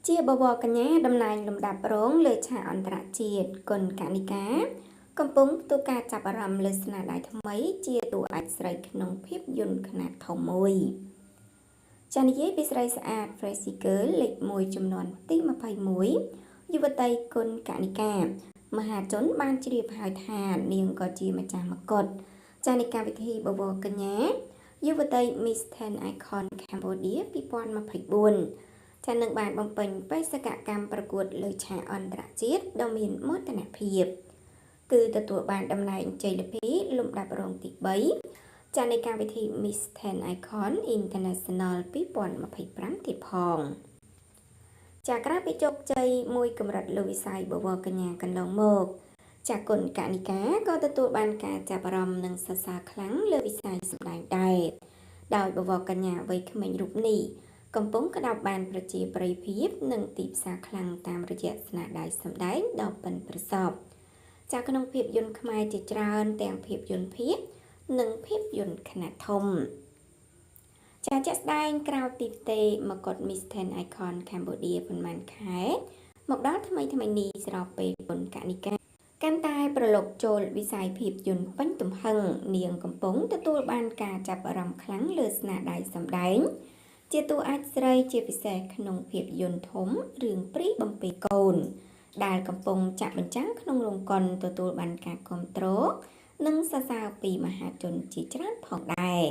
ជាបវរកញ្ញាតំណែងលំដាប់រងលើឆាកអន្តរជាតិគុណកនិកាកំពុងទទួលការចាប់អារម្មណ៍លើស្នាដៃថ្មីជាតួឯកស្រីក្នុងភាពយន្តខ្នាតធំមួយចានិយាយពីស្រីស្អាត Freshy Girl លេខ1ចំនួនទី21យុវតីគុណកនិកាមហាជនបានជ្រាបហើយថានាងក៏ជាម្ចាស់មកុដចានិកាវិធីបវរកញ្ញាយុវតី Miss Ten Icon Cambodia 2024ចានឹងបានបំពេញបេសកកម្មប្រកួតលើឆាកអន្តរជាតិដ៏មានមោទនភាពគឺទទួលបានតំណែងជ័យលាភីលំដាប់រងទី3ចានៃកម្មវិធី Miss Ten Icon International 2025ទៀតផងចាក្រៅពីជោគជ័យមួយកម្រិតលើវិស័យបវរកញ្ញាកន្លងមកចាគុណកនិកាក៏ទទួលបានការចាប់អារម្មណ៍និងសរសើរខ្លាំងលើវិស័យសម្ដែងដែរដោយបវរកញ្ញាវ័យក្មេងរូបនេះកំពុងក្តោបបានប្រជាប្រិយភាពនិងទីផ្សារខ្លាំងតាមរយៈស្នាដៃសម្ដែងដ៏ប៉ិនប្រសប់ចាក្នុងភាពយន្តខ្មែរជាច្រើនទាំងភាពយន្តភាគនិងភាពយន្តខ្នាតធំចាជាក់ស្ដែងក្រៅពីផ្ទេរមកុដ Miss Ten Icon Cambodia ប៉ុន្មានខែមកដល់ថ្មីនេះស្របពេលគុណកនិកាកាន់តែប្រឡូកចូលវិស័យភាពយន្តពេញទំហឹងនាងកំពុងទទួលបានការចាប់អារម្មណ៍ខ្លាំងលើស្នាដៃសម្ដែងជាតួឯកស្រីជាពិសេសក្នុងភាពយន្តធំរឿងព្រីបំពេកូនដែលកំពុងចាក់បញ្ចាំងក្នុងរោងកុនទទួលបានការគាំទ្រនិងសរសើរពីមហាជនជាច្រើនផងដែរ